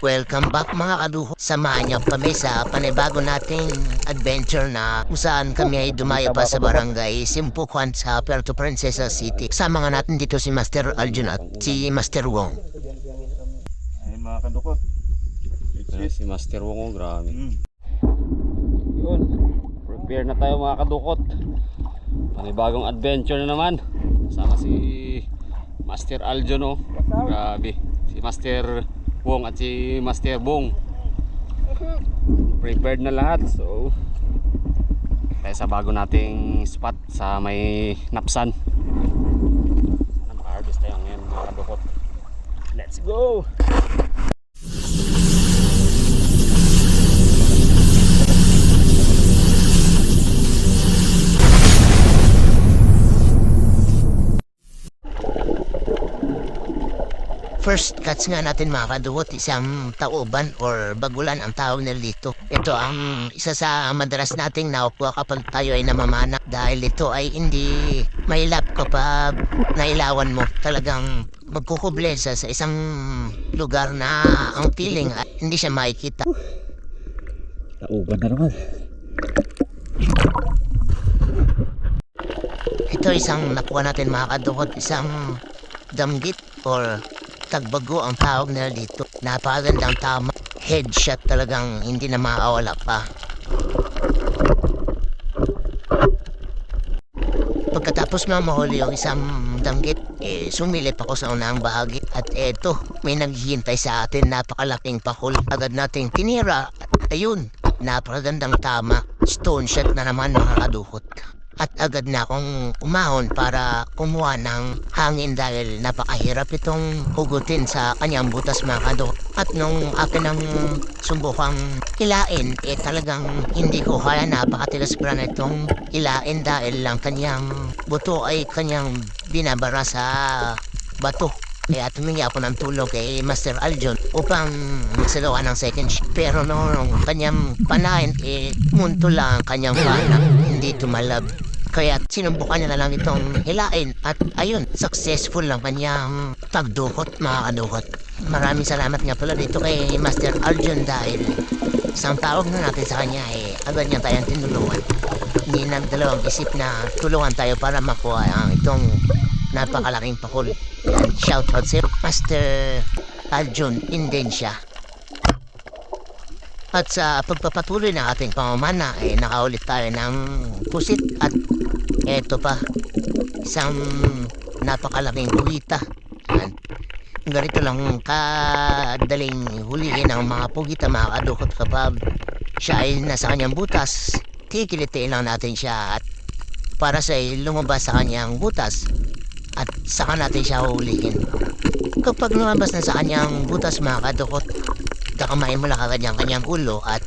Welcome back mga kaduho. Samahan niyo kami sa panibago nating adventure na kung saan kami ay dumayo pa sa barangay Simpukuan sa Puerto Princesa City. Kasama nga natin dito si Master Aljun at si Master Wong. Ay mga kadukot. Si Master Wong, grabe. Yun, prepare na tayo mga kadukot. Panibagong adventure na naman. Kasama si Master Aljun, oh. Grabe. Si Master Wong at si Master Bong. Prepared na lahat. So tayo sa bago nating spot sa may Napsan. Sana maka-harvest tayo ngayon mga kadukot. Let's go! First cuts nga natin mga kaduhot, isang tauban or bagulan ang tawag nila dito. Ito ang isa sa madalas nating nakukuha kapag tayo ay namamana dahil ito ay hindi mahilap kapag nailawan mo. Talagang magkukublesa sa isang lugar na ang feeling ay hindi siya makikita. Tauban na naman. Ito isang nakuha natin mga kaduhot, isang damgit or tagbago ang tawag nila dito. Napakagandang tama. Headshot talagang hindi na makawala pa. Pagkatapos na mahuli yung isang danggit, sumilip ako sa unang bahagi. At eto, may naghihintay sa atin, napakalaking pakul. Agad nating tinira. At ayun, napakagandang tama. Stone shot na naman mga kaduhot. At agad na akong umahon para kumuha ng hangin dahil napakahirap itong hugutin sa kanyang butas mga kadukot. At nung akin ang sumbukang hilain, talagang hindi ko kaya, napakatigas pa na itong hilain dahil lang kanyang buto ay kanyang binabara sa bato. Kaya tumingi ako ng tulong kay Master Aljun upang magsagawa ng second shot. Pero nung kanyang panahin, munto lang ang kanyang pana, hindi tumalab. Kaya sinubukan niya na lang itong hilain at ayun, successful lang kanyang pagdukot mga kadukot. Maraming salamat nga pala dito kay Master Aljun dahil isang tawag na natin sa kanya agad niya tayong tinulungan. Hindi nagdalawang isip na tulungan tayo para makuha ang itong napakalaking pakul. Yan, shout out sa Master Aljun Indensya. At sa pagpapatuloy ng ating pamamana nakaulit tayo ng pusit at eto pa, isang napakalaking pugita. Yan. Ganito lang kadaling huliin ang mga pugita mga kadukot kapag siya ay nasa kanyang butas. Kikilitiin lang natin siya at para sa lumabas sa kanyang butas at saka natin siya hulihin. Kapag lumabas na sa kanyang butas mga kadukot, kakamain mo lang agad yung kanyang ulo at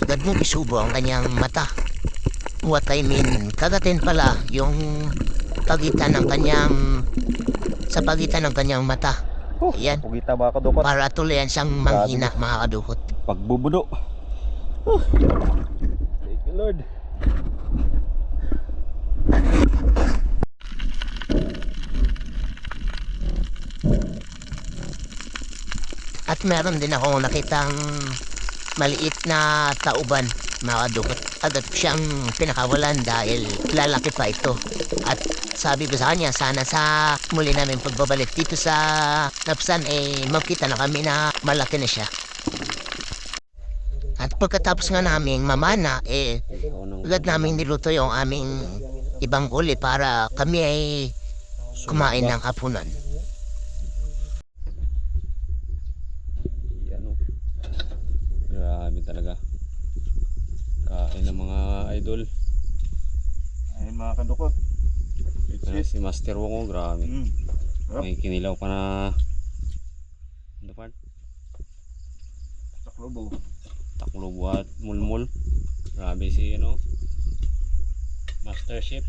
agad mo isubo ang kanyang mata. What I mean, kagatin pala yung pagitan ng kanyang sa pagitan ng kanyang mata. Ayan, Pugita mga kadukot. para tuluyan siyang manghina mga kadukot. Pagbubudo. Thank you Lord. At meron din ako nakitang maliit na tauban mga kadukot. Agad siyang pinakawalan dahil lalaki pa ito. At sabi ko sa kanya, sana sa muli namin pagbabalik dito sa Napsan makita na kami na malaki na siya. At pagkatapos nga naming mamana agad namin niluto yung aming ibang uli para kami ay kumain ng hapunan. Grabe talaga. Kain ng mga idol. Ay mga kadukot. Si Master Wong, oh, grabe. May kinilaw pa na ano pa? Saklobo. Taklobo at mulmul. Grabe si Master Chef.